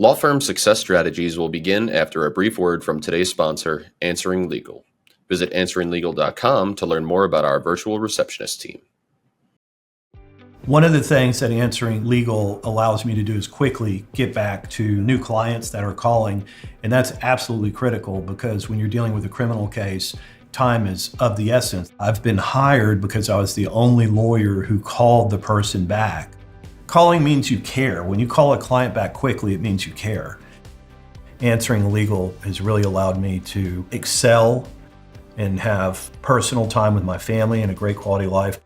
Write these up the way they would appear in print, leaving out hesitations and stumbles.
Law firm success strategies will begin after a brief word from today's sponsor, Answering Legal. Visit answeringlegal.com to learn more about our virtual receptionist team. One of the things that Answering Legal allows me to do is quickly get back to new clients that are calling, and that's absolutely critical because when you're dealing with a criminal case, time is of the essence. I've been hired because I was the only lawyer who called the person back. Calling means you care. When you call a client back quickly, it means you care. Answering Legal has really allowed me to excel and have personal time with my family and a great quality of life.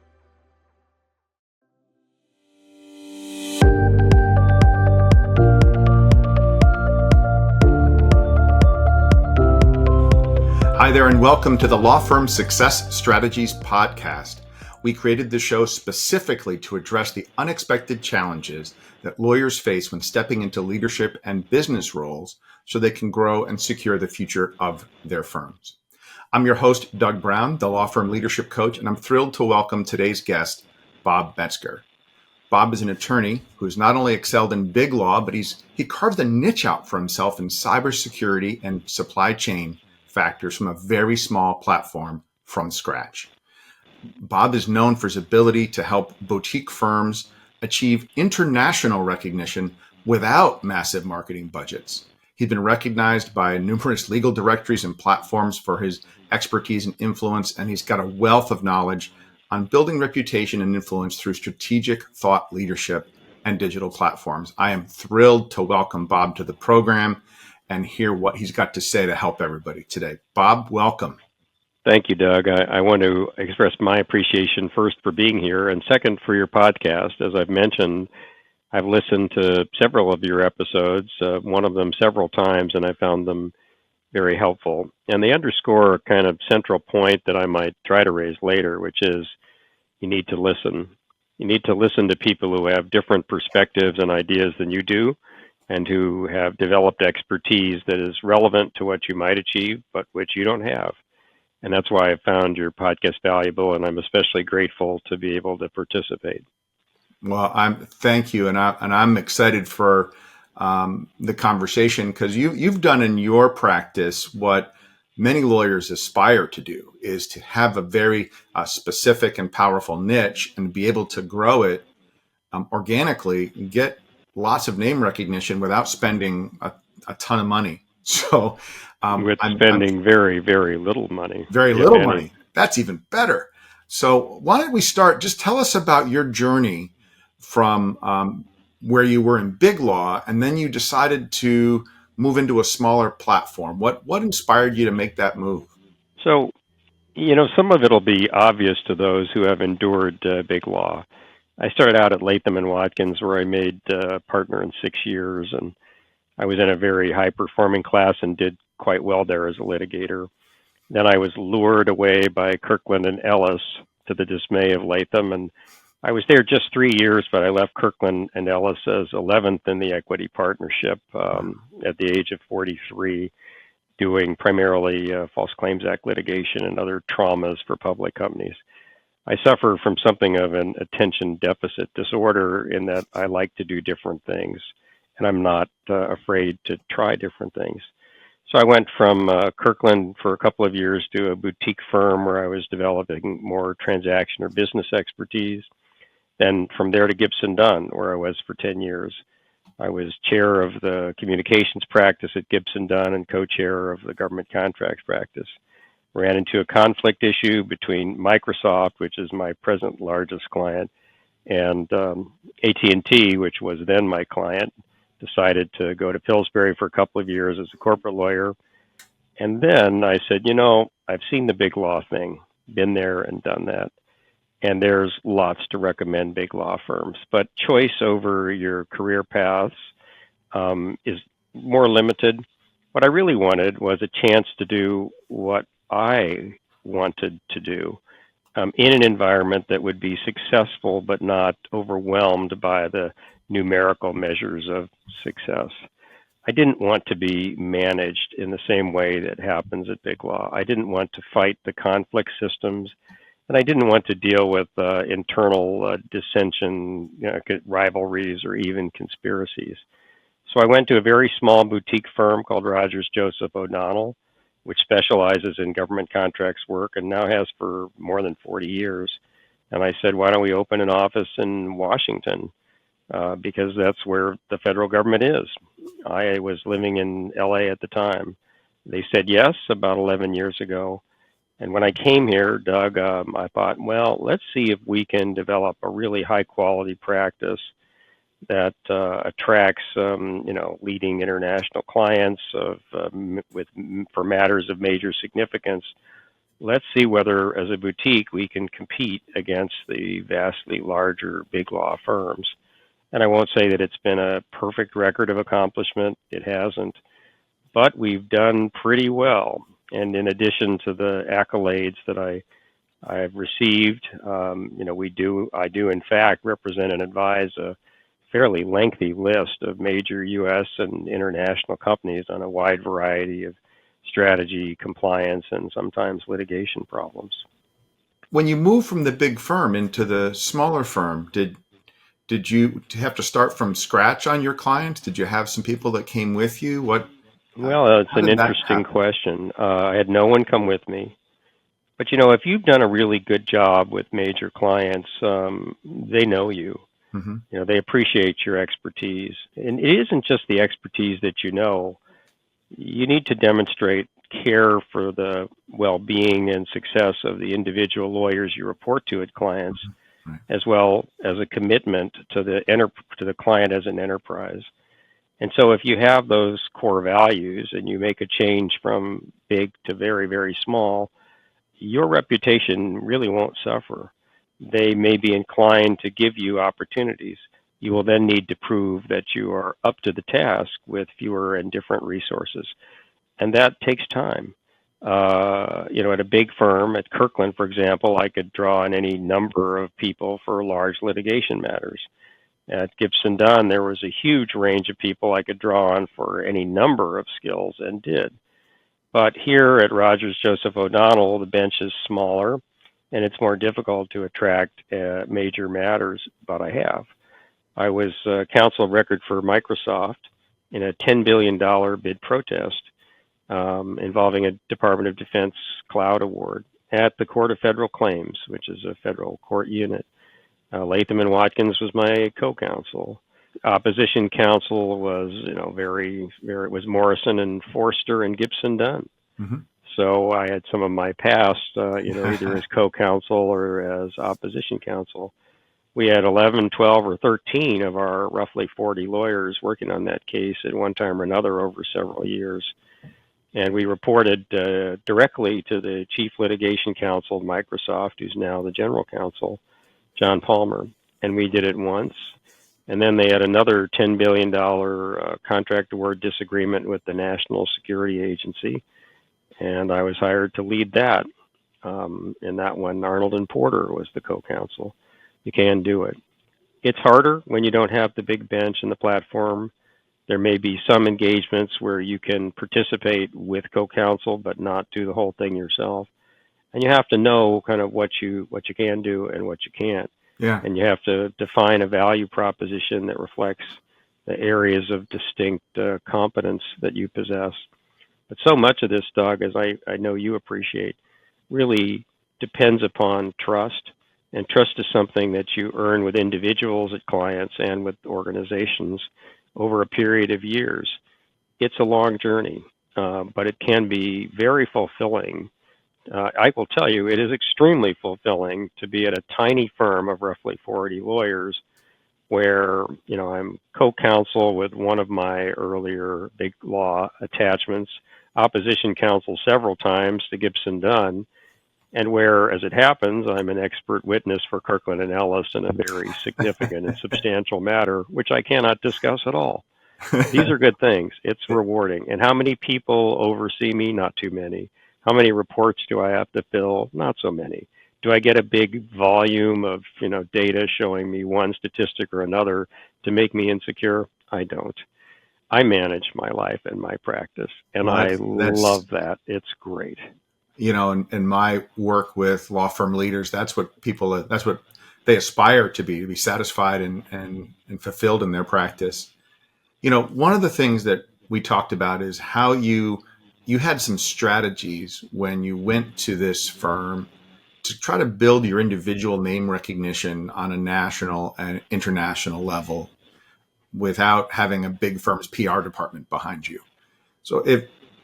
Hi there, and welcome to the Law Firm Success Strategies podcast. We created the show specifically to address the unexpected challenges that lawyers face when stepping into leadership and business roles so they can grow and secure the future of their firms. I'm your host, Doug Brown, the law firm leadership coach, and I'm thrilled to welcome today's guest, Bob Metzger. Bob is an attorney who's not only excelled in big law, but he carved a niche out for himself in cybersecurity and supply chain factors from a very small platform from scratch. Bob is known for his ability to help boutique firms achieve international recognition without massive marketing budgets. He's been recognized by numerous legal directories and platforms for his expertise and influence, and he's got a wealth of knowledge on building reputation and influence through strategic thought leadership and digital platforms. I am thrilled to welcome Bob to the program and hear what he's got to say to help everybody today. Bob, welcome. Thank you, Doug. I want to express my appreciation first for being here and second for your podcast. As I've mentioned, I've listened to several of your episodes, one of them several times, and I found them very helpful. And they underscore a kind of central point that I might try to raise later, which is you need to listen. You need to listen to people who have different perspectives and ideas than you do and who have developed expertise that is relevant to what you might achieve, but which you don't have. And that's why I found your podcast valuable, and I'm especially grateful to be able to participate. Well, thank you, and I'm excited for the conversation because you've done in your practice what many lawyers aspire to do, is to have a very specific and powerful niche and be able to grow it organically and get lots of name recognition without spending a ton of money. So. With spending very, very little money. Very little money. That's even better. So why don't we start? Just tell us about your journey from where you were in big law, and then you decided to move into a smaller platform. What inspired you to make that move? So, some of it will be obvious to those who have endured big law. I started out at Latham & Watkins, where I made partner in 6 years, and I was in a very high-performing class and did quite well there as a litigator. Then I was lured away by Kirkland & Ellis to the dismay of Latham, and I was there just 3 years, but I left Kirkland & Ellis as 11th in the equity partnership at the age of 43, doing primarily False Claims Act litigation and other traumas for public companies. I suffer from something of an attention deficit disorder in that I like to do different things, and I'm not afraid to try different things. So I went from Kirkland for a couple of years to a boutique firm where I was developing more transaction or business expertise. Then from there to Gibson Dunn, where I was for 10 years. I was chair of the communications practice at Gibson Dunn and co-chair of the government contracts practice. Ran into a conflict issue between Microsoft, which is my present largest client, and AT&T, which was then my client. Decided to go to Pillsbury for a couple of years as a corporate lawyer. And then I said, I've seen the big law thing, been there and done that. And there's lots to recommend big law firms. But choice over your career paths is more limited. What I really wanted was a chance to do what I wanted to do in an environment that would be successful but not overwhelmed by the numerical measures of success. I didn't want to be managed in the same way that happens at big law. I didn't want to fight the conflict systems, and I didn't want to deal with internal dissension, rivalries, or even conspiracies. So I went to a very small boutique firm called Rogers Joseph O'Donnell, which specializes in government contracts work and now has for more than 40 years. And I said, why don't we open an office in Washington? Because that's where the federal government is. I was living in LA at the time. They said yes about 11 years ago. And when I came here, Doug, I thought, well, let's see if we can develop a really high quality practice that attracts, leading international clients for matters of major significance. Let's see whether, as a boutique, we can compete against the vastly larger big law firms. And I won't say that it's been a perfect record of accomplishment. It hasn't. But we've done pretty well. And in addition to the accolades that I've received, I do in fact represent and advise a fairly lengthy list of major U.S. and international companies on a wide variety of strategy, compliance, and sometimes litigation problems. When you moved from the big firm into the smaller firm, did you have to start from scratch on your clients? Did you have some people that came with you? Well, it's How an did that interesting happen? question. I had no one come with me. But, if you've done a really good job with major clients, they know you. Mm-hmm. They appreciate your expertise. And it isn't just the expertise that you know. You need to demonstrate care for the well-being and success of the individual lawyers you report to at clients, Right. as well as a commitment to the client as an enterprise. And so if you have those core values and you make a change from big to very, very small, your reputation really won't suffer. They may be inclined to give you opportunities. You will then need to prove that you are up to the task with fewer and different resources. And that takes time. At a big firm, at Kirkland, for example, I could draw on any number of people for large litigation matters. At Gibson Dunn, there was a huge range of people I could draw on for any number of skills and did. But here at Rogers Joseph O'Donnell, the bench is smaller and it's more difficult to attract major matters, but I have. I was counsel of record for Microsoft in a $10 billion bid protest involving a Department of Defense cloud award at the Court of Federal Claims, which is a federal court unit. Latham and Watkins was my co-counsel. Opposition counsel was, it was Morrison and Forster and Gibson Dunn. Mm-hmm. So I had some of my past, either as co-counsel or as opposition counsel. We had 11, 12, or 13 of our roughly 40 lawyers working on that case at one time or another over several years. And we reported directly to the chief litigation counsel of Microsoft, who's now the general counsel, John Palmer. And we did it once. And then they had another $10 billion contract award disagreement with the National Security Agency. And I was hired to lead that. In that one, Arnold and Porter was the co-counsel. You can do it. It's harder when you don't have the big bench and the platform. There may be some engagements where you can participate with co-counsel, but not do the whole thing yourself. And you have to know kind of what you can do and what you can't. Yeah. And you have to define a value proposition that reflects the areas of distinct competence that you possess. But so much of this, Doug, as I know you appreciate, really depends upon trust. And trust is something that you earn with individuals at clients and with organizations over a period of years. It's a long journey, but it can be very fulfilling. I will tell you, it is extremely fulfilling to be at a tiny firm of roughly 40 lawyers where, I'm co-counsel with one of my earlier big law attachments, opposition counsel several times to Gibson Dunn, and where, as it happens, I'm an expert witness for Kirkland and Ellis in a very significant and substantial matter, which I cannot discuss at all. These are good things. It's rewarding. And how many people oversee me? Not too many. How many reports do I have to fill? Not so many. Do I get a big volume of data showing me one statistic or another to make me insecure? I don't. I manage my life and my practice, and Well, I that's love that. It's great. In my work with law firm leaders, that's what they aspire to be satisfied and fulfilled in their practice. One of the things that we talked about is how you had some strategies when you went to this firm to try to build your individual name recognition on a national and international level without having a big firm's PR department behind you. So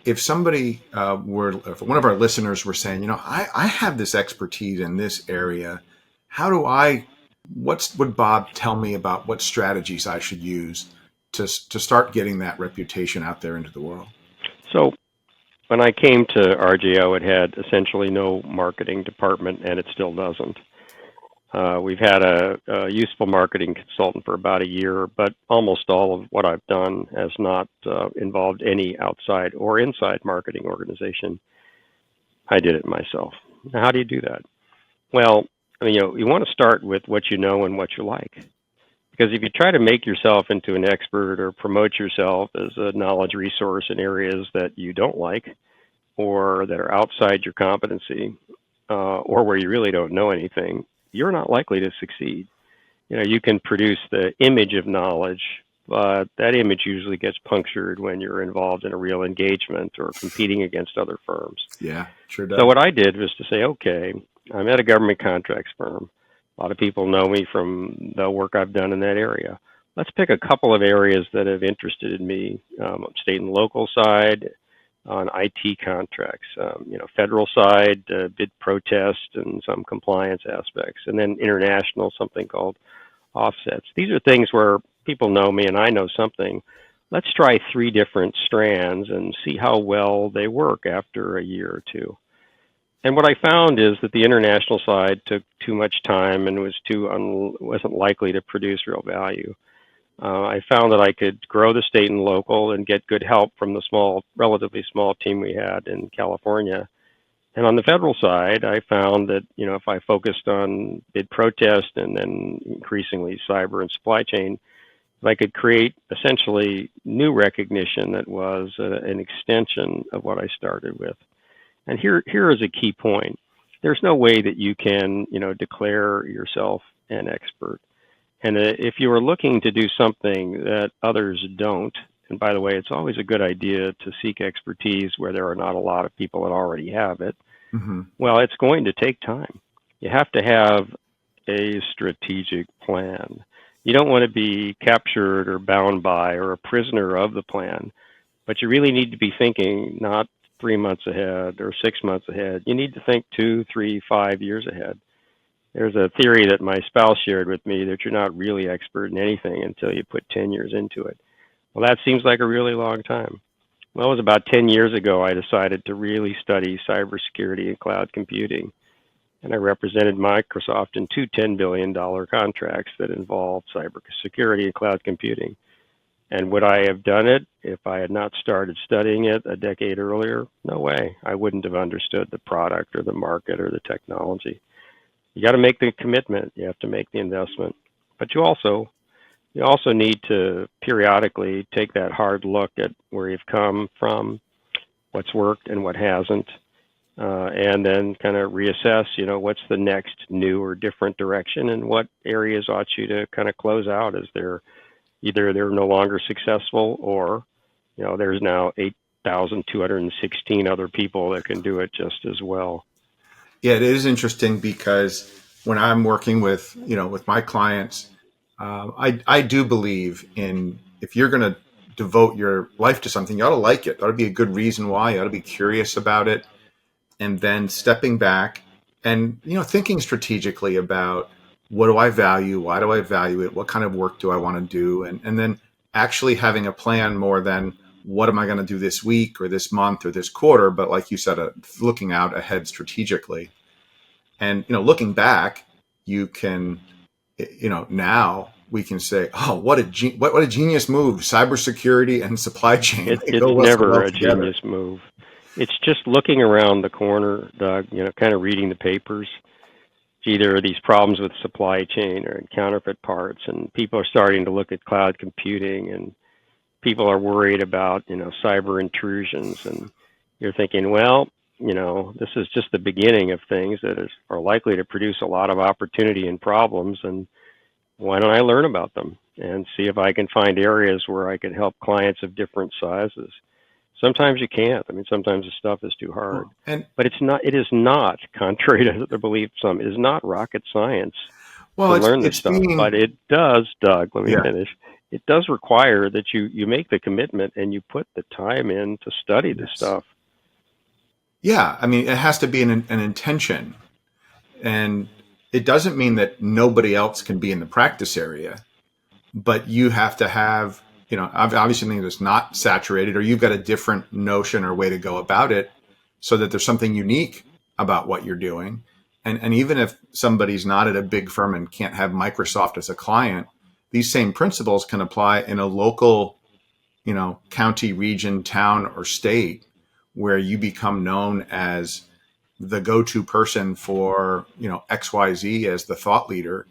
if somebody if one of our listeners were saying, I have this expertise in this area, how do would Bob tell me about what strategies I should use to start getting that reputation out there into the world? So when I came to RJO, it had essentially no marketing department, and it still doesn't. We've had a useful marketing consultant for about a year, but almost all of what I've done has not involved any outside or inside marketing organization. I did it myself. Now, how do you do that? Well, you want to start with what you know and what you like. Because if you try to make yourself into an expert or promote yourself as a knowledge resource in areas that you don't like or that are outside your competency or where you really don't know anything, you're not likely to succeed. You can produce the image of knowledge, but that image usually gets punctured when you're involved in a real engagement or competing against other firms. Yeah, sure does. So what I did was to say, okay, I'm at a government contracts firm. A lot of people know me from the work I've done in that area. Let's pick a couple of areas that have interested me, state and local side, on IT contracts, federal side, bid protest and some compliance aspects, and then international, something called offsets. These are things where people know me and I know something. Let's try 3 different strands and see how well they work after a year or two. And what I found is that the international side took too much time and wasn't likely to produce real value. I found that I could grow the state and local and get good help from the relatively small team we had in California. And on the federal side, I found that, if I focused on bid protest and then increasingly cyber and supply chain, I could create essentially new recognition that was an extension of what I started with. And here is a key point. There's no way that you can, declare yourself an expert. And if you are looking to do something that others don't, and by the way, it's always a good idea to seek expertise where there are not a lot of people that already have it. Mm-hmm. Well, it's going to take time. You have to have a strategic plan. You don't want to be captured or bound by or a prisoner of the plan, but you really need to be thinking not 3 months ahead or 6 months ahead. You need to think 2, 3, 5 years ahead. There's a theory that my spouse shared with me that you're not really expert in anything until you put 10 years into it. Well, that seems like a really long time. Well, it was about 10 years ago I decided to really study cybersecurity and cloud computing. And I represented Microsoft in 2 $10 billion contracts that involved cybersecurity and cloud computing. And would I have done it if I had not started studying it a decade earlier? No way. I wouldn't have understood the product or the market or the technology. You got to make the commitment. You have to make the investment. But you also need to periodically take that hard look at where you've come from, what's worked and what hasn't, and then kind of reassess, what's the next new or different direction and what areas ought you to kind of close out as either they're no longer successful or, there's now 8,216 other people that can do it just as well. Yeah, it is interesting because when I'm working with my clients, I do believe in, if you're going to devote your life to something, you ought to like it. There ought to be a good reason why. You ought to be curious about it, and then stepping back and thinking strategically about, what do I value? Why do I value it? What kind of work do I want to do? And then actually having a plan more than what am I going to do this week or this month or this quarter, but like you said, looking out ahead strategically. And looking back, you can, now we can say, oh, what a genius move! Cybersecurity and supply chain. It's never a genius move. It's just looking around the corner, Doug. Kind of reading the papers. Either these problems with supply chain or counterfeit parts, and people are starting to look at cloud computing, and people are worried about cyber intrusions, and you're thinking, well, this is just the beginning of things that are likely to produce a lot of opportunity and problems, and why don't I learn about them? and see if I can find areas where I can help clients of different sizes. Sometimes you can't. I mean, sometimes the stuff is too hard. But it is not, contrary to the belief of some, it is not rocket science to learn this stuff. But it does, Doug, let me finish. It does require that you make the commitment and you put the time in to study this stuff. Yeah, I mean, it has to be an intention. And it doesn't mean that nobody else can be in the practice area, but you have to have, obviously something that's not saturated, or you've got a different notion or way to go about it so that there's something unique about what you're doing. And even if somebody's not at a big firm and can't have Microsoft as a client, these same principles can apply in a local, county, region, town, or state where you become known as the go-to person for, XYZ as the thought leader,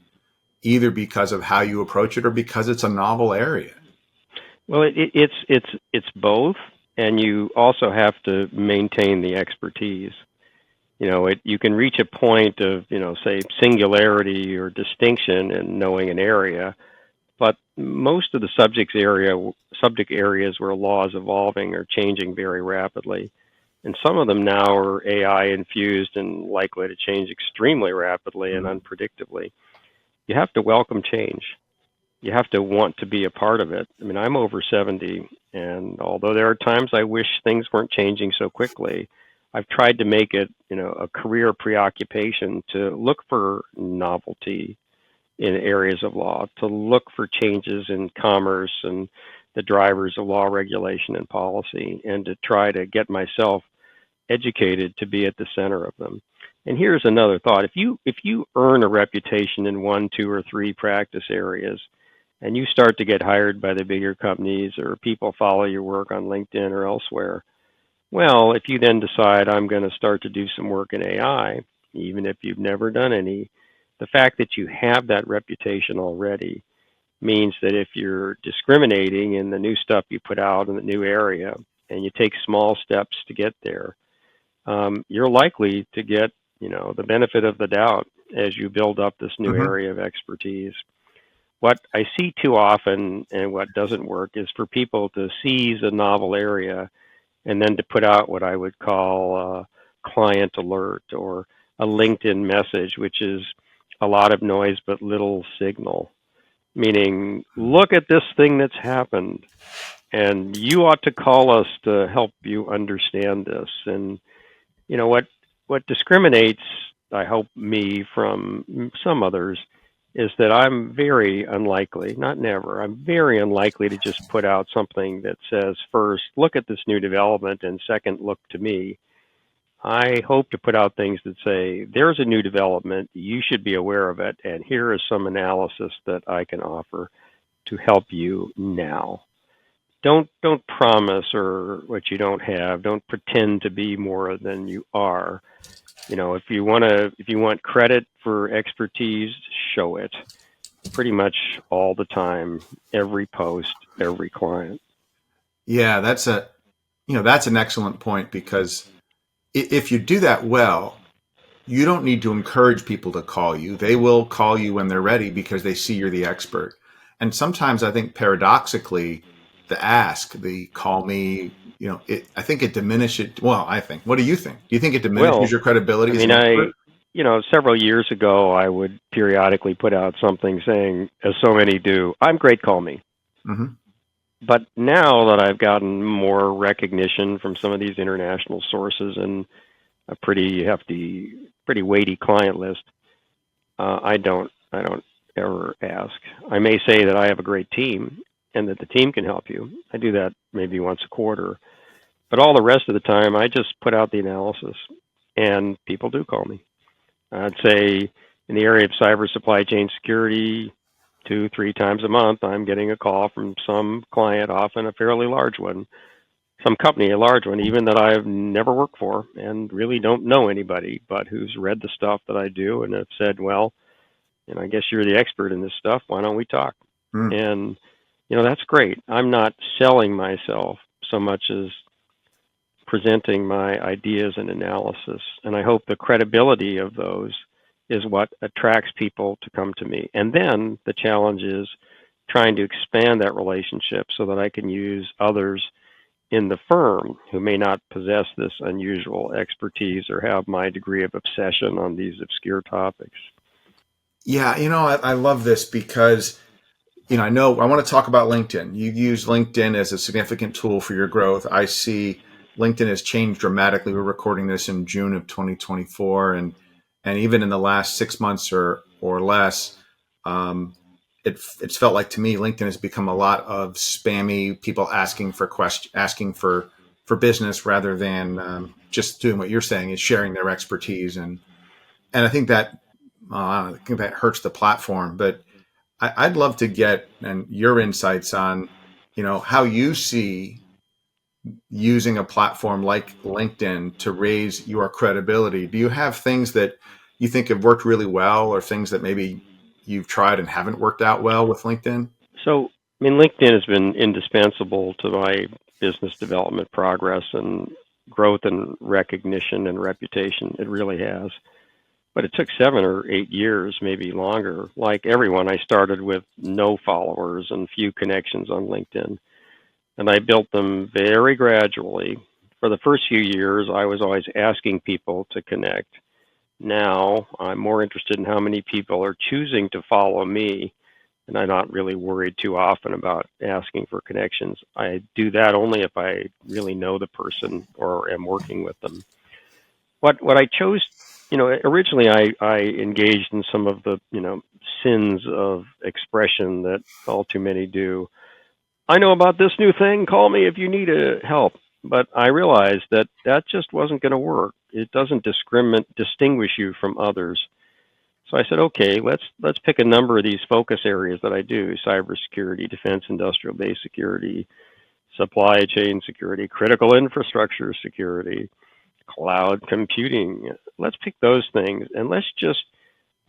either because of how you approach it or because it's a novel area. Well, it's both, and you also have to maintain the expertise. You can reach a point of, say, singularity or distinction in knowing an area, but most of the subject areas where law is evolving are changing very rapidly. And some of them now are AI infused and likely to change extremely rapidly and unpredictably. You have to welcome change. You have to want to be a part of it. I mean, I'm over 70, and although there are times I wish things weren't changing so quickly, I've tried to make it, a career preoccupation to look for novelty in areas of law, to look for changes in commerce and the drivers of law regulation and policy, and to try to get myself educated to be at the center of them. And here's another thought. If you earn a reputation in 1, 2, or 3 practice areas, and you start to get hired by the bigger companies, or people follow your work on LinkedIn or elsewhere, well, if you then decide I'm going to start to do some work in AI, even if you've never done any, the fact that you have that reputation already means that if you're discriminating in the new stuff you put out in the new area, and you take small steps to get there, you're likely to get, the benefit of the doubt as you build up this new area of expertise. What I see too often, and what doesn't work, is for people to seize a novel area and then to put out what I would call a client alert or a LinkedIn message, which is a lot of noise but little signal. Meaning, look at this thing that's happened, and you ought to call us to help you understand this. And what discriminates, I hope, me from some others is that I'm very unlikely, not never, I'm very unlikely to just put out something that says, first, look at this new development, and second, look to me. I hope to put out things that say, there's a new development, you should be aware of it, and here is some analysis that I can offer to help you now. Don't promise or what you don't have. Don't pretend to be more than you are. If you want credit for expertise, show it. Pretty much all the time, every post, every client. Yeah, that's an excellent point, because if you do that well, you don't need to encourage people to call you. They will call you when they're ready because they see you're the expert. And sometimes I think paradoxically, the ask, the call me, I think it diminishes. Well, I think. What do you think? Do you think it diminishes your credibility? Several years ago, I would periodically put out something saying, as so many do, I'm great, call me. Mm-hmm. But now that I've gotten more recognition from some of these international sources and a pretty hefty, pretty weighty client list, I don't ever ask. I may say that I have a great team and that the team can help you. I do that maybe once a quarter. But all the rest of the time, I just put out the analysis, and people do call me. I'd say in the area of cyber supply chain security, 2-3 times a month, I'm getting a call from some client, often a fairly large one, some company, a large one, even that I've never worked for and really don't know anybody, but who's read the stuff that I do and have said, well, I guess you're the expert in this stuff. Why don't we talk? And, that's great. I'm not selling myself so much as presenting my ideas and analysis. And I hope the credibility of those is what attracts people to come to me. And then the challenge is trying to expand that relationship so that I can use others in the firm who may not possess this unusual expertise or have my degree of obsession on these obscure topics. Yeah, I love this because, I know I want to talk about LinkedIn. You use LinkedIn as a significant tool for your growth. I see LinkedIn has changed dramatically. We're recording this in June of 2024, and even in the last 6 months or less, um, it's felt like to me LinkedIn has become a lot of spammy people asking for business rather than just doing what you're saying is sharing their expertise, and I think that I think that hurts the platform. But I'd love to get your insights on, how you see using a platform like LinkedIn to raise your credibility. Do you have things that you think have worked really well, or things that maybe you've tried and haven't worked out well with LinkedIn? So, LinkedIn has been indispensable to my business development progress and growth and recognition and reputation. It really has. But it took 7 or 8 years, maybe longer. Like everyone, I started with no followers and few connections on LinkedIn. And I built them very gradually. For the first few years, I was always asking people to connect. Now I'm more interested in how many people are choosing to follow me, and I'm not really worried too often about asking for connections. I do that only if I really know the person or am working with them. What I chose, originally I engaged in some of the, sins of expression that all too many do. I know about this new thing. Call me if you need help. But I realized that that just wasn't going to work. It doesn't distinguish you from others. So I said, okay, let's pick a number of these focus areas that I do: cybersecurity, defense, industrial base security, supply chain security, critical infrastructure security, cloud computing. Let's pick those things, and let's just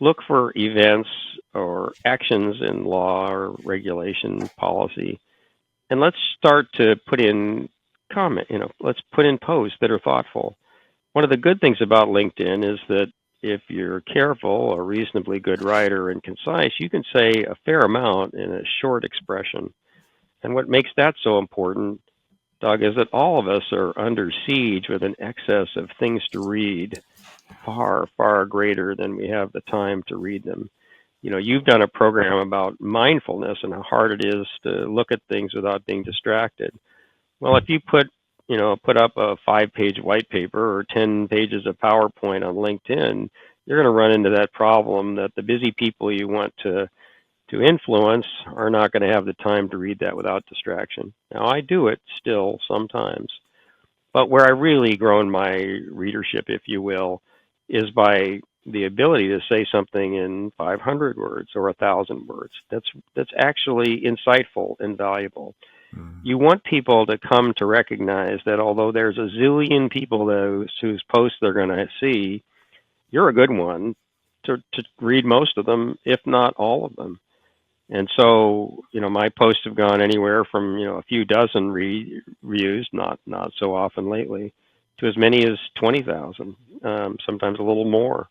look for events or actions in law or regulation policy, and let's start to put in let's put in posts that are thoughtful. One of the good things about LinkedIn is that if you're careful, a reasonably good writer and concise, you can say a fair amount in a short expression. And what makes that so important, Doug, is that all of us are under siege with an excess of things to read, far, far greater than we have the time to read them. You've done a program about mindfulness and how hard it is to look at things without being distracted. Well, if you put up a 5-page white paper or 10 pages of PowerPoint on LinkedIn, you're going to run into that problem that the busy people you want to influence are not going to have the time to read that without distraction. Now, I do it still sometimes, but where I really grown my readership, if you will, is by the ability to say something in 500 words or 1,000 words. That's actually insightful and valuable. You want people to come to recognize that although there's a zillion people whose posts they're going to see, you're a good one to read most of them, if not all of them. And so, my posts have gone anywhere from, a few dozen reviews, not so often lately, to as many as 20,000, sometimes a little more.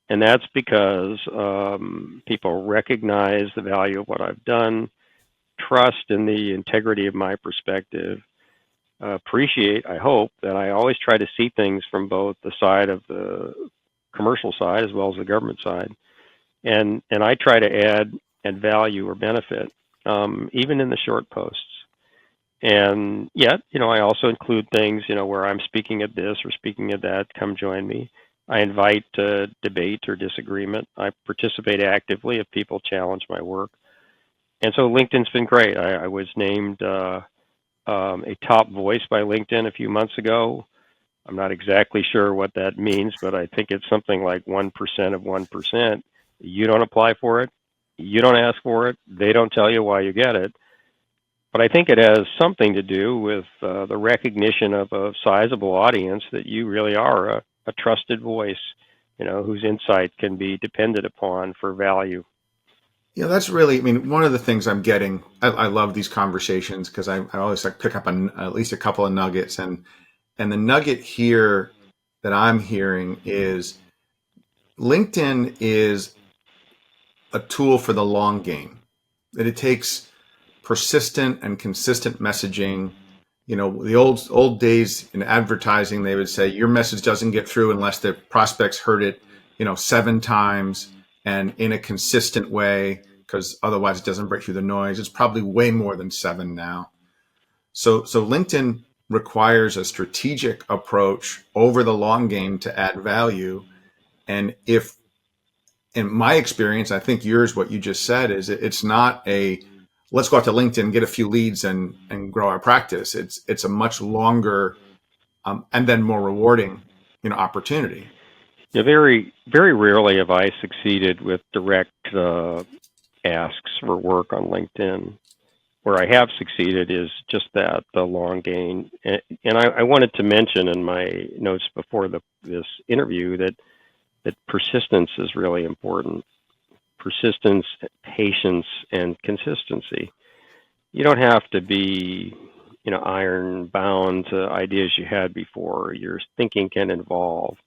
And that's because people recognize the value of what I've done, trust in the integrity of my perspective, appreciate, I hope, that I always try to see things from both the side of the commercial side as well as the government side. And I try to add value or benefit, even in the short posts. And yet, I also include things, where I'm speaking at this or speaking at that, come join me. I invite debate or disagreement. I participate actively if people challenge my work. And so LinkedIn's been great. I was named a top voice by LinkedIn a few months ago. I'm not exactly sure what that means, but I think it's something like 1% of 1%. You don't apply for it. You don't ask for it. They don't tell you why you get it. But I think it has something to do with the recognition of a sizable audience that you really are a trusted voice, whose insight can be depended upon for value. That's really, one of the things I'm getting, I love these conversations because I always like pick up at least a couple of nuggets. And the nugget here that I'm hearing is LinkedIn is a tool for the long game. that it takes persistent and consistent messaging. The old days in advertising, they would say your message doesn't get through unless the prospects heard it, 7 times and in a consistent way, because otherwise it doesn't break through the noise. It's probably way more than 7 now. So LinkedIn requires a strategic approach over the long game to add value. And if, in my experience, I think yours, what you just said is it's not a let's go out to LinkedIn, get a few leads and grow our practice. It's a much longer and then more rewarding, opportunity. Very, very rarely have I succeeded with direct asks for work on LinkedIn. Where I have succeeded is just that, the long game. And I wanted to mention in my notes before this interview that persistence is really important. Persistence, patience, and consistency. You don't have to be, iron bound to ideas you had before. Your thinking can evolve.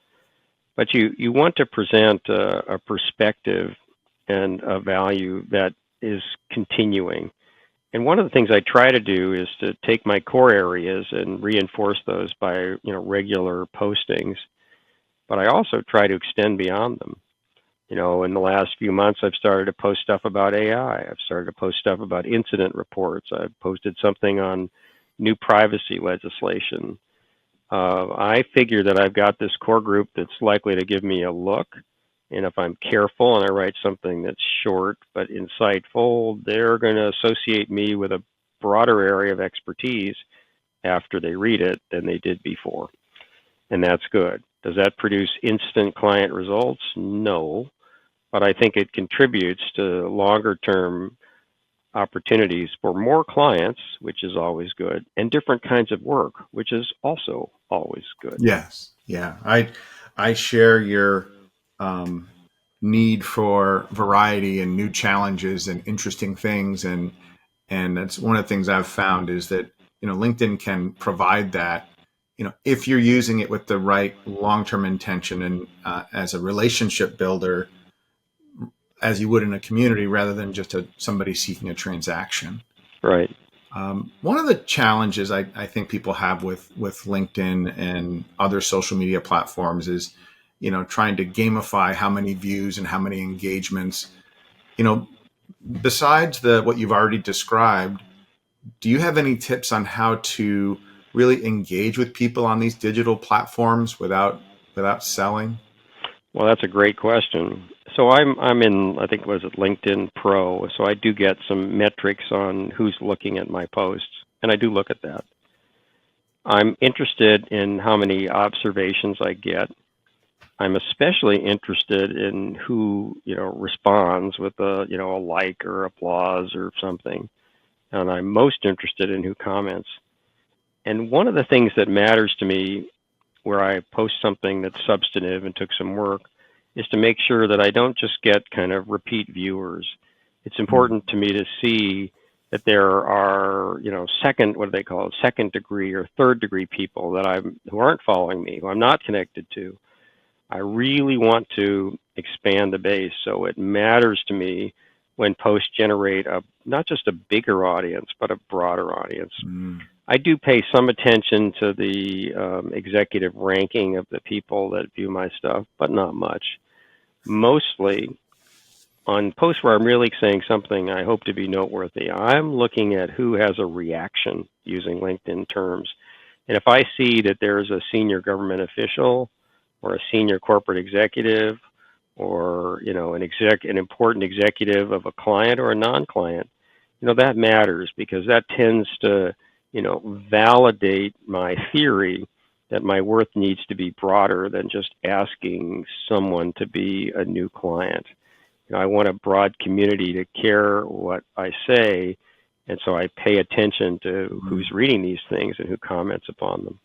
But you want to present a perspective and a value that is continuing. And one of the things I try to do is to take my core areas and reinforce those by, regular postings. But I also try to extend beyond them. In the last few months, I've started to post stuff about AI. I've started to post stuff about incident reports. I've posted something on new privacy legislation. I figure that I've got this core group that's likely to give me a look. And if I'm careful and I write something that's short but insightful, they're going to associate me with a broader area of expertise after they read it than they did before. And that's good. Does that produce instant client results? No. But I think it contributes to longer term opportunities for more clients, which is always good, and different kinds of work, which is also always good. Yes. Yeah. I share your need for variety and new challenges and interesting things. And that's one of the things I've found is that, LinkedIn can provide that, if you're using it with the right long-term intention and as a relationship builder, as you would in a community rather than just somebody seeking a transaction. Right. One of the challenges I think people have with LinkedIn and other social media platforms is, trying to gamify how many views and how many engagements. Besides what you've already described, do you have any tips on how to really engage with people on these digital platforms without selling? Well, that's a great question. So I'm in, I think, was it LinkedIn Pro? So I do get some metrics on who's looking at my posts, and I do look at that. I'm interested in how many observations I get. I'm especially interested in who, responds with a like or applause or something. And I'm most interested in who comments. And one of the things that matters to me where I post something that's substantive and took some work is to make sure that I don't just get kind of repeat viewers. It's important to me to see that there are, second degree or third degree people who aren't following me, who I'm not connected to. I really want to expand the base, so it matters to me when posts generate not just a bigger audience, but a broader audience. I do pay some attention to the executive ranking of the people that view my stuff, but not much. Mostly on posts where I'm really saying something I hope to be noteworthy, I'm looking at who has a reaction using LinkedIn terms. And if I see that there's a senior government official or a senior corporate executive or, an important executive of a client or a non-client, that matters because that tends to, validate my theory that my worth needs to be broader than just asking someone to be a new client. I want a broad community to care what I say, and so I pay attention to who's reading these things and who comments upon them.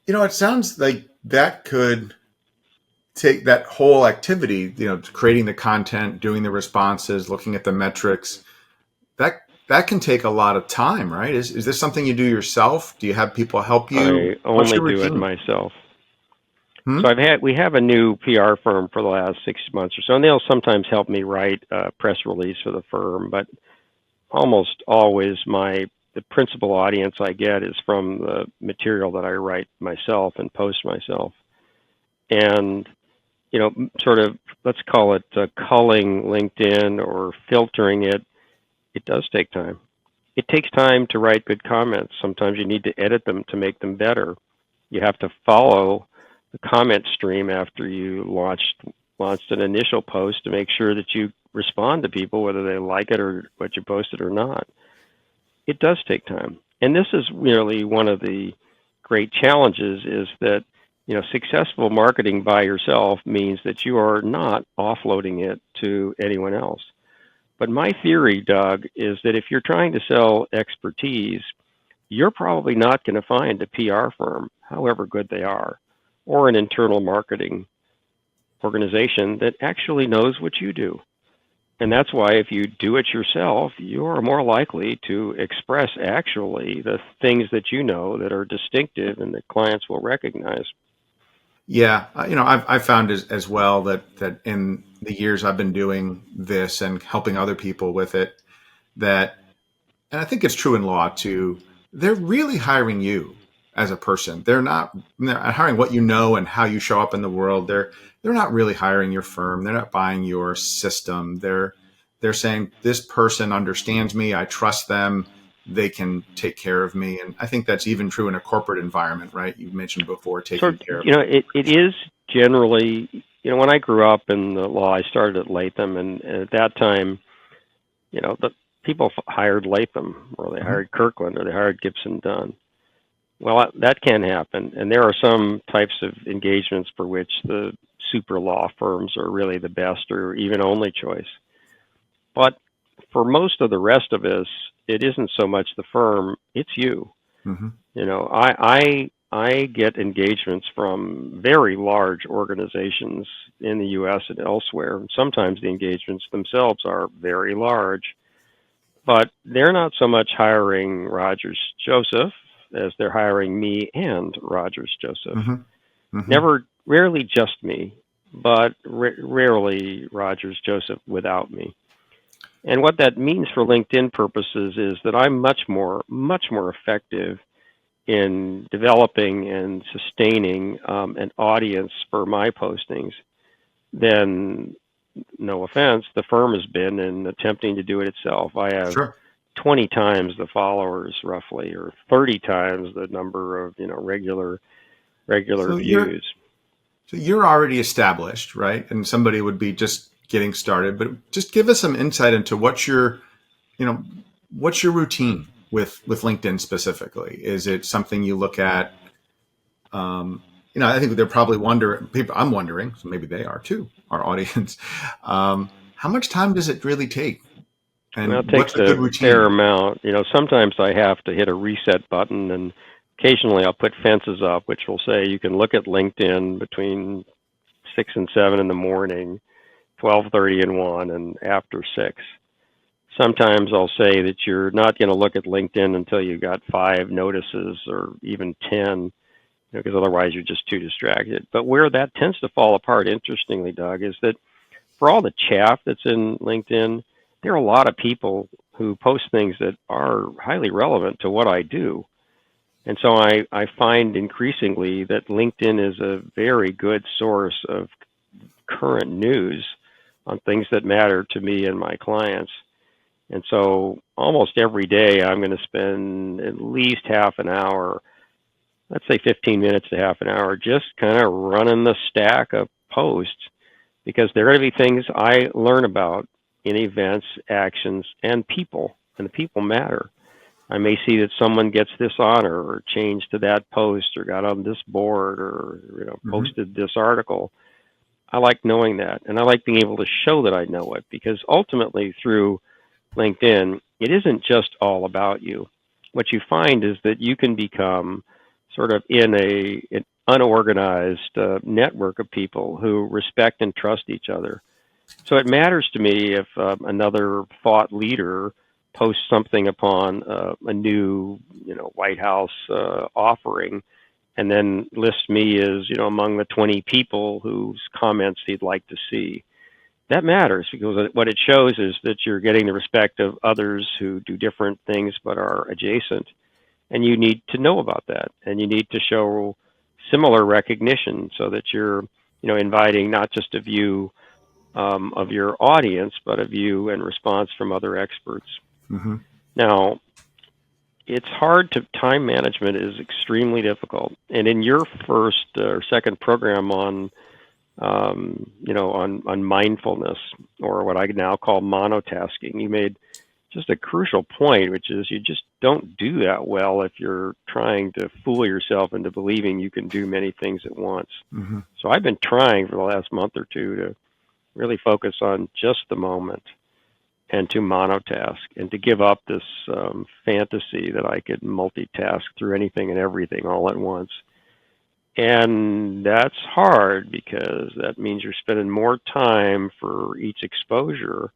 It sounds like that could take that whole activity, creating the content, doing the responses, looking at the metrics, that can take a lot of time, right? Is this something you do yourself? Do you have people help you? I only do it myself. So we have a new PR firm for the last 6 months or so, and they'll sometimes help me write a press release for the firm. But almost always the principal audience I get is from the material that I write myself and post myself. And, sort of, let's call it culling LinkedIn or filtering it. It does take time. It takes time to write good comments. Sometimes you need to edit them to make them better. You have to follow the comment stream after you launched an initial post to make sure that you respond to people, whether they like it or what you posted or not. It does take time. And this is really one of the great challenges is that, successful marketing by yourself means that you are not offloading it to anyone else. But my theory, Doug, is that if you're trying to sell expertise, you're probably not going to find a PR firm, however good they are, or an internal marketing organization that actually knows what you do. And that's why if you do it yourself, you're more likely to express actually the things that you know that are distinctive and that clients will recognize. Yeah, I've found as well that in the years I've been doing this and helping other people with it, that, and I think it's true in law too, they're really hiring you as a person. They're not hiring what you know and how you show up in the world. They're not really hiring your firm. They're not buying your system. They're saying this person understands me. I trust them. They can take care of me. And I think that's even true in a corporate environment, right? You mentioned before taking care of. It is generally, when I grew up in the law, I started at Latham, and at that time, the people hired Latham, or they hired Kirkland, or they hired Gibson Dunn. Well, that can happen, and there are some types of engagements for which the super law firms are really the best or even only choice. But for most of the rest of us, it isn't so much the firm, it's you. Mm-hmm. I get engagements from very large organizations in the U.S. and elsewhere. Sometimes the engagements themselves are very large, but they're not so much hiring Rogers Joseph as they're hiring me and Rogers Joseph. Mm-hmm. Mm-hmm. Rarely just me, but rarely Rogers Joseph without me. And what that means for LinkedIn purposes is that I'm much more effective in developing and sustaining an audience for my postings than, no offense, the firm has been in attempting to do it itself. I have 20 times the followers roughly, or 30 times the number of regular views. So you're already established, right? And somebody would be just getting started, but just give us some insight into what's your routine with LinkedIn specifically. Is it something you look at? I think they're probably wondering. I'm wondering, so maybe they are too, our audience. How much time does it really take? And it takes a fair amount. Sometimes I have to hit a reset button, and occasionally I'll put fences up, which will say you can look at LinkedIn between 6 and 7 in the morning, 12:30 and 1, and after 6. Sometimes I'll say that you're not going to look at LinkedIn until you got 5 notices or even 10, because otherwise you're just too distracted. But where that tends to fall apart, interestingly, Doug, is that for all the chaff that's in LinkedIn, there are a lot of people who post things that are highly relevant to what I do. And so I find increasingly that LinkedIn is a very good source of current news on things that matter to me and my clients. And so almost every day I'm going to spend at least half an hour, let's say 15 minutes to half an hour, just kind of running the stack of posts, because there are going to be things I learn about in events, actions, and people, and the people matter. I may see that someone gets this honor or changed to that post or got on this board or posted this article. I like knowing that, and I like being able to show that I know it, because ultimately through LinkedIn, it isn't just all about you. What you find is that you can become sort of in an unorganized network of people who respect and trust each other. So it matters to me if another thought leader posts something upon a new, White House offering, and then lists me as, among the 20 people whose comments he'd like to see. that matters because what it shows is that you're getting the respect of others who do different things but are adjacent. And you need to know about that. And you need to show similar recognition so that you're, inviting not just a view of your audience, but a view and response from other experts. Mm-hmm. Now, it's hard to time management is extremely difficult. And in your first or second program on on mindfulness, or what I now call monotasking, you made just a crucial point, which is you just don't do that well if you're trying to fool yourself into believing you can do many things at once. Mm-hmm. So I've been trying for the last month or two to really focus on just the moment and to monotask and to give up this fantasy that I could multitask through anything and everything all at once. And that's hard because that means you're spending more time for each exposure,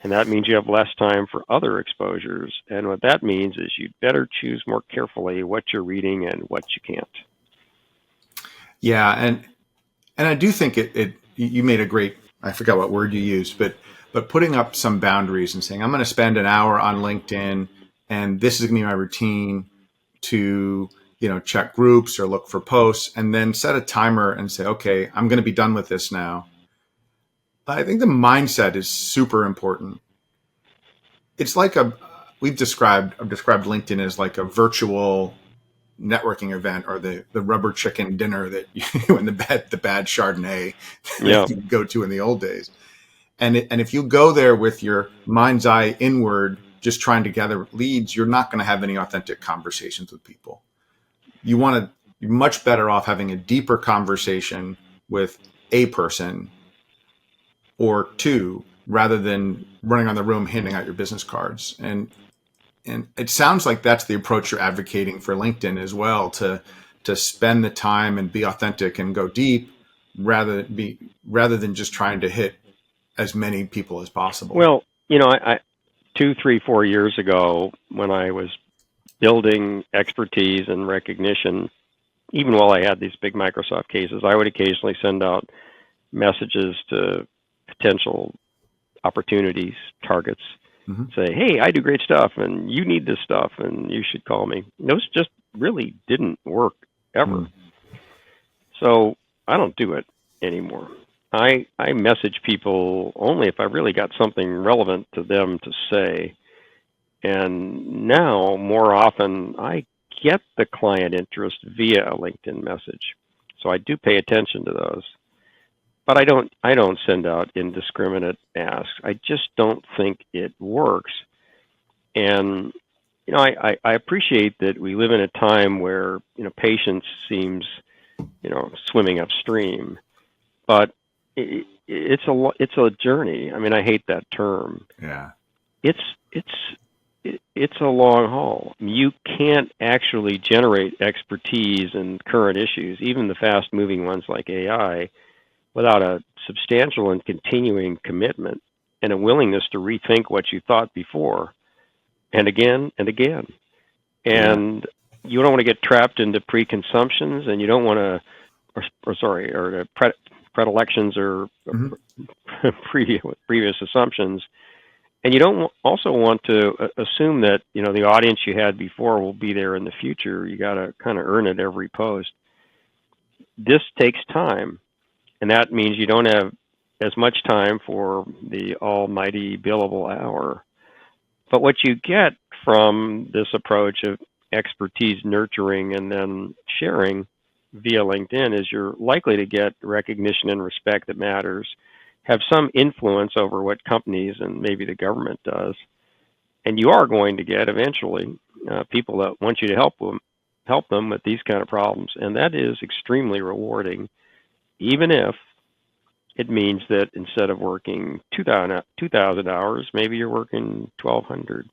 and that means you have less time for other exposures. And what that means is you'd better choose more carefully what you're reading and what you can't. Yeah, and I do think you made a great, I forgot what word you used, but putting up some boundaries and saying, I'm going to spend an hour on LinkedIn and this is going to be my routine to, check groups or look for posts, and then set a timer and say, okay, I'm going to be done with this now. I think the mindset is super important. It's like I've described LinkedIn as like a virtual networking event, or the rubber chicken dinner that you and the bad Chardonnay that you go to in the old days. And if you go there with your mind's eye inward, just trying to gather leads, you're not going to have any authentic conversations with people. You're much better off having a deeper conversation with a person or two, rather than running around the room handing out your business cards. And it sounds like that's the approach you're advocating for LinkedIn as well, to spend the time and be authentic and go deep, rather than just trying to hit as many people as possible. Well, I 2, 3, 4 years ago, when I was building expertise and recognition, even while I had these big Microsoft cases, I would occasionally send out messages to potential opportunities, targets, say, hey, I do great stuff and you need this stuff and you should call me. Those just really didn't work ever. So I don't do it anymore. I message people only if I really got something relevant to them to say. And now, more often, I get the client interest via a LinkedIn message. So I do pay attention to those. But I don't send out indiscriminate asks. I just don't think it works. And I appreciate that we live in a time where patience seems swimming upstream, but it's a journey. I mean, I hate that term. Yeah, it's a long haul. You can't actually generate expertise in current issues, even the fast-moving ones like AI, without a substantial and continuing commitment and a willingness to rethink what you thought before, and again and again. And you don't want to get trapped into preconsumptions, and you don't want to, predilections or previous assumptions. And you don't also want to assume that the audience you had before will be there in the future. You got to kind of earn it every post. This takes time. And that means you don't have as much time for the almighty billable hour. But what you get from this approach of expertise nurturing and then sharing via LinkedIn is you're likely to get recognition and respect that matters, have some influence over what companies and maybe the government does. And you are going to get eventually people that want you to help them with these kind of problems. And that is extremely rewarding, even if it means that instead of working 2,000 hours, maybe you're working 1,200. You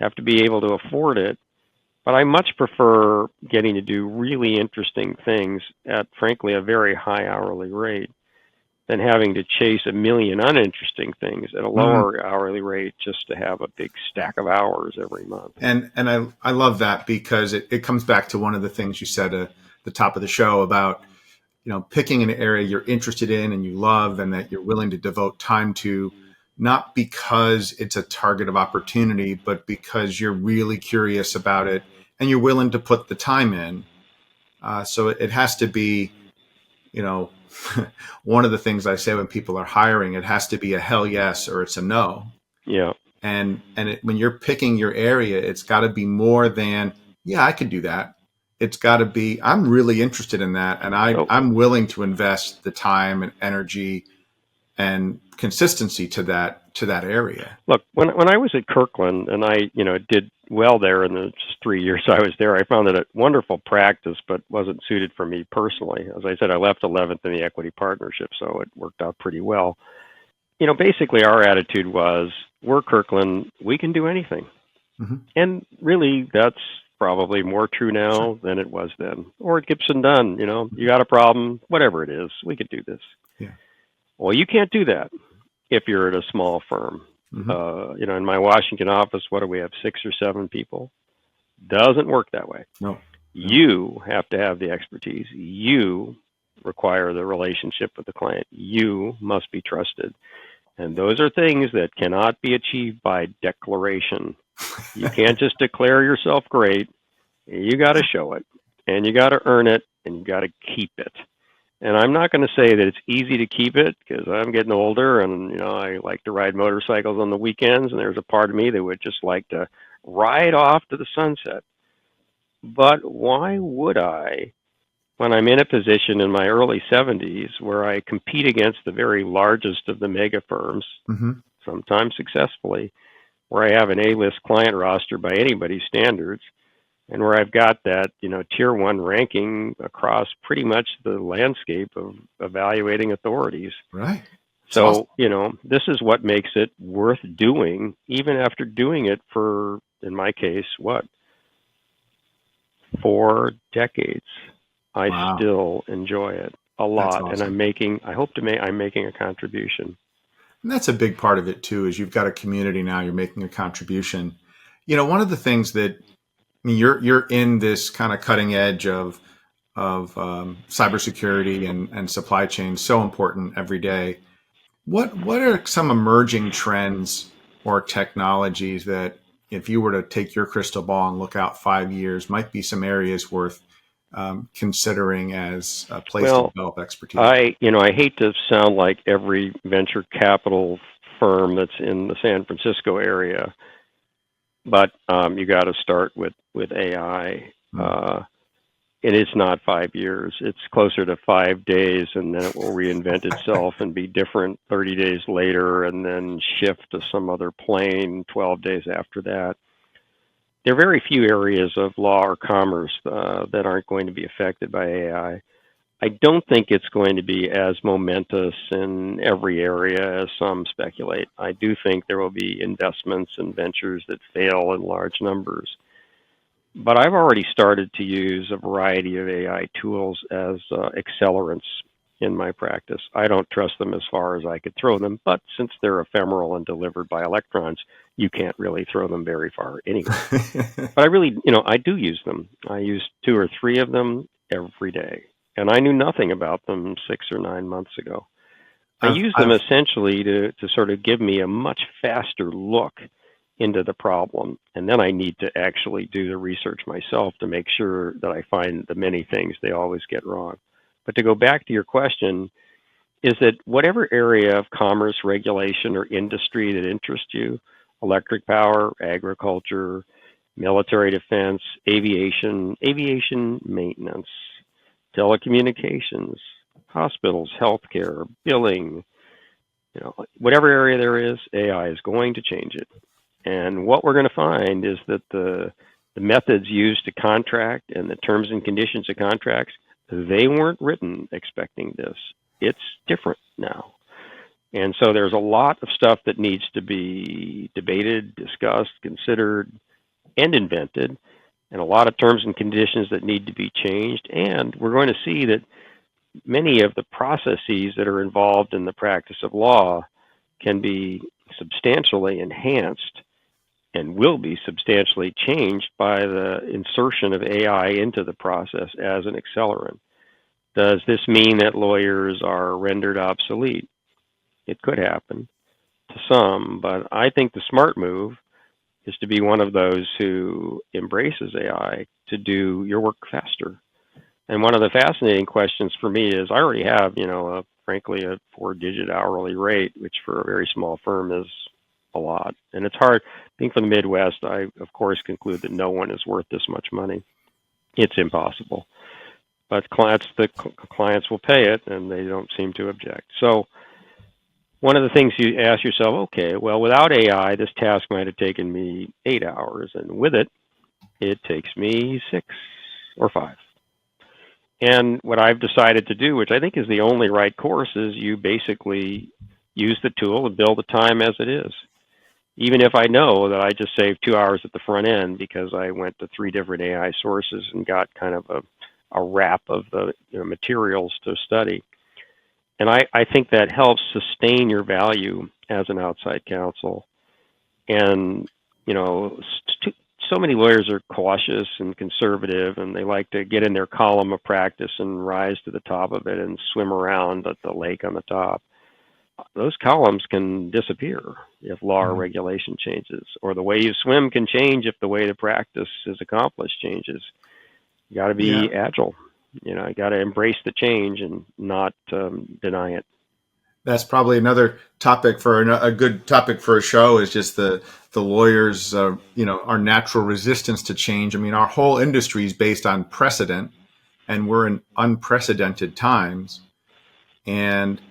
have to be able to afford it. But I much prefer getting to do really interesting things at, frankly, a very high hourly rate than having to chase a million uninteresting things at a lower hourly rate just to have a big stack of hours every month. And I love that, because it comes back to one of the things you said at the top of the show about picking an area you're interested in and you love and that you're willing to devote time to, not because it's a target of opportunity, but because you're really curious about it and you're willing to put the time in. So it has to be, one of the things I say when people are hiring, it has to be a hell yes or it's a no. Yeah. And when you're picking your area, it's got to be more than, yeah, I could do that. It's got to be, I'm really interested in that, and I'm willing to invest the time and energy and consistency to that area. Look, when I was at Kirkland and I did well there in the just 3 years I was there, I found it a wonderful practice, but wasn't suited for me personally. As I said, I left 11th in the equity partnership, so it worked out pretty well. Basically our attitude was, we're Kirkland, we can do anything. Mm-hmm. And really, that's probably more true now than it was then. Or at Gibson Dunn, you got a problem, whatever it is, we could do this. Yeah. Well, you can't do that if you're at a small firm. Mm-hmm. In my Washington office, what do we have, 6 or 7 people? Doesn't work that way. No. You have to have the expertise. You require the relationship with the client. You must be trusted. And those are things that cannot be achieved by declaration. You can't just declare yourself great. You got to show it, and you got to earn it, and you got to keep it. And I'm not going to say that it's easy to keep it, because I'm getting older and, I like to ride motorcycles on the weekends, and there's a part of me that would just like to ride off to the sunset. But why would I, when I'm in a position in my early 70s where I compete against the very largest of the mega firms, mm-hmm. sometimes successfully, where I have an A-list client roster by anybody's standards, and where I've got that, tier 1 ranking across pretty much the landscape of evaluating authorities. Right. So, this is what makes it worth doing, even after doing it for, in my case, 4 decades. I still enjoy it a lot. Awesome. And I'm making a contribution. And that's a big part of it too, is you've got a community now, you're making a contribution. One of the things that, you're in this kind of cutting edge of cybersecurity and supply chain, so important every day. What are some emerging trends or technologies that, if you were to take your crystal ball and look out 5 years, might be some areas worth considering as a place to develop expertise? I hate to sound like every venture capital firm that's in the San Francisco area, but you got to start with AI. It is not 5 years. It's closer to 5 days, and then it will reinvent itself and be different 30 days later, and then shift to some other plane 12 days after that. There are very few areas of law or commerce that aren't going to be affected by AI. I don't think it's going to be as momentous in every area as some speculate. I do think there will be investments and ventures that fail in large numbers. But I've already started to use a variety of AI tools as accelerants in my practice. I don't trust them as far as I could throw them, but since they're ephemeral and delivered by electrons, you can't really throw them very far anyway. But I really, I do use them. I use 2 or 3 of them every day. And I knew nothing about them 6 or 9 months ago. I use them essentially to sort of give me a much faster look into the problem. And then I need to actually do the research myself to make sure that I find the many things they always get wrong. But to go back to your question, is that whatever area of commerce, regulation, or industry that interests you, electric power, agriculture, military defense, aviation maintenance, telecommunications, hospitals, healthcare, billing, whatever area there is, AI is going to change it. And what we're going to find is that the methods used to contract and the terms and conditions of contracts, they weren't written expecting this. It's different now. And so there's a lot of stuff that needs to be debated, discussed, considered, and invented, and a lot of terms and conditions that need to be changed. And we're going to see that many of the processes that are involved in the practice of law can be substantially enhanced and will be substantially changed by the insertion of AI into the process as an accelerant. Does this mean that lawyers are rendered obsolete? It could happen to some, but I think the smart move is to be one of those who embraces AI to do your work faster. And one of the fascinating questions for me is I already have, frankly, a 4-digit hourly rate, which for a very small firm is a lot. And it's hard. I think for the Midwest, I, of course, conclude that no one is worth this much money. It's impossible. But the clients will pay it, and they don't seem to object. So one of the things you ask yourself, okay, well, without AI, this task might have taken me 8 hours, and with it, it takes me 6 or 5. And what I've decided to do, which I think is the only right course, is you basically use the tool and bill the time as it is. Even if I know that I just saved 2 hours at the front end because I went to 3 different AI sources and got kind of a wrap of the materials to study. And I think that helps sustain your value as an outside counsel. And, so many lawyers are cautious and conservative, and they like to get in their column of practice and rise to the top of it and swim around at the lake on the top. Those columns can disappear if law or regulation changes, or the way you swim can change if the way the practice is accomplished changes. You got to be agile. You got to embrace the change and not deny it. That's probably another topic for a good topic for a show, is just the lawyers, our natural resistance to change. I mean, our whole industry is based on precedent, and we're in unprecedented times. And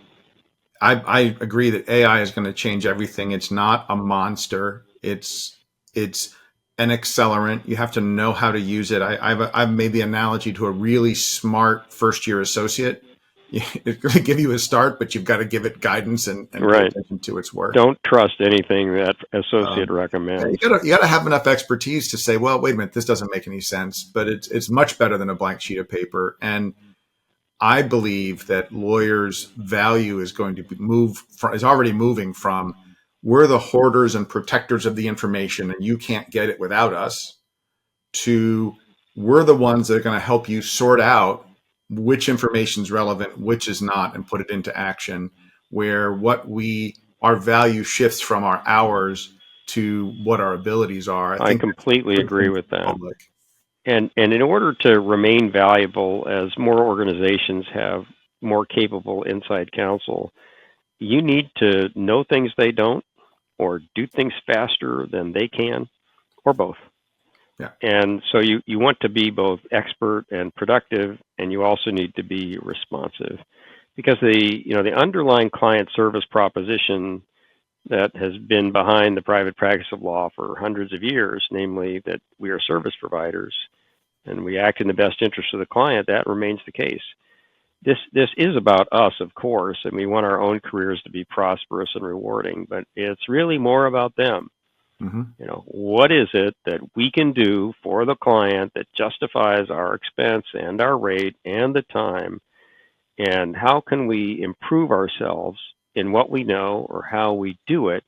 I agree that AI is going to change everything. It's not a monster. It's an accelerant. You have to know how to use it. I've made the analogy to a really smart first-year associate. It's going to give you a start, but you've got to give it guidance and pay attention to its work. Don't trust anything that associate recommends. You got to have enough expertise to say, well, wait a minute, this doesn't make any sense, but it's much better than a blank sheet of paper. And I believe that lawyers' value is going to is already moving from, we're the hoarders and protectors of the information and you can't get it without us, to we're the ones that are going to help you sort out which information is relevant, which is not, and put it into action, where our value shifts from our hours to what our abilities are. I completely agree with that. And in order to remain valuable, as more organizations have more capable inside counsel, you need to know things they don't, or do things faster than they can, or both. Yeah. And so you want to be both expert and productive, and you also need to be responsive, because the underlying client service proposition that has been behind the private practice of law for hundreds of years, namely that we are service providers and we act in the best interest of the client, that remains the case. This is about us, of course, and we want our own careers to be prosperous and rewarding, but it's really more about them. Mm-hmm. What is it that we can do for the client that justifies our expense and our rate and the time? And how can we improve ourselves in what we know or how we do it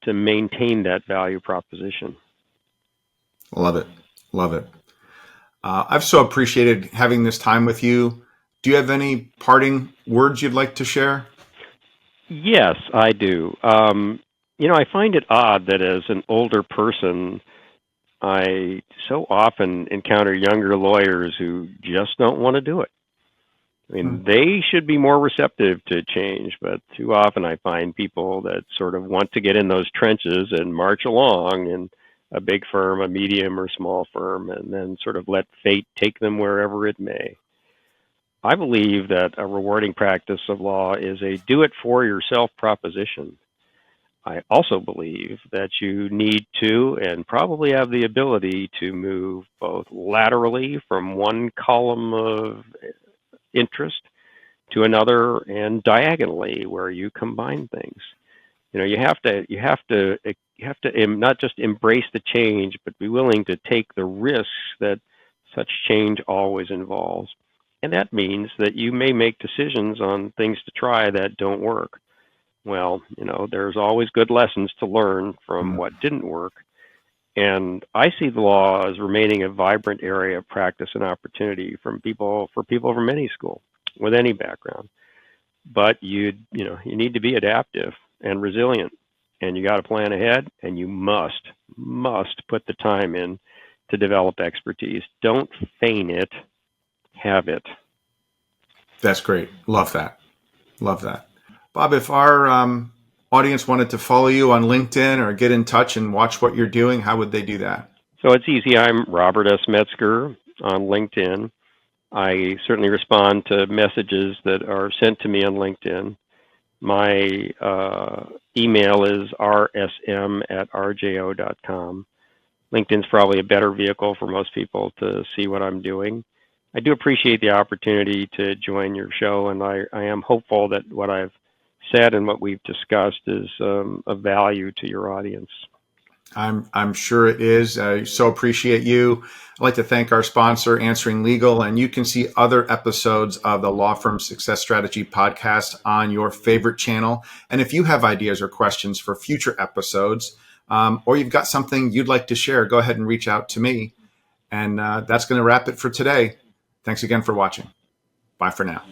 to maintain that value proposition? Love it. Love it. I've so appreciated having this time with you. Do you have any parting words you'd like to share? Yes, I do. I find it odd that as an older person, I so often encounter younger lawyers who just don't want to do it. I mean, they should be more receptive to change, but too often I find people that sort of want to get in those trenches and march along in a big firm, a medium or small firm, and then sort of let fate take them wherever it may. I believe that a rewarding practice of law is a do-it-for-yourself proposition. I also believe that you need to, and probably have the ability to, move both laterally from one column of interest to another, and diagonally where you combine things. You have to not just embrace the change, but be willing to take the risks that such change always involves. And that means that you may make decisions on things to try that don't work. Well, there's always good lessons to learn from what didn't work. And I see the law as remaining a vibrant area of practice and opportunity for people from any school. with any background. But you need to be adaptive and resilient, and you got to plan ahead, and you must put the time in to develop expertise. Don't feign it, have it. That's great. Love that. Love that. Bob, if our audience wanted to follow you on LinkedIn or get in touch and watch what you're doing, how would they do that? So it's easy. I'm Robert S. Metzger on LinkedIn. I certainly respond to messages that are sent to me on LinkedIn. My email is rsm@rjo.com. LinkedIn's probably a better vehicle for most people to see what I'm doing. I do appreciate the opportunity to join your show, and I am hopeful that what I've said and what we've discussed is of value to your audience. I'm sure it is. I so appreciate you. I'd like to thank our sponsor, Answering Legal, and you can see other episodes of the Law Firm Success Strategy podcast on your favorite channel. And if you have ideas or questions for future episodes, or you've got something you'd like to share, go ahead and reach out to me. And that's going to wrap it for today. Thanks again for watching. Bye for now.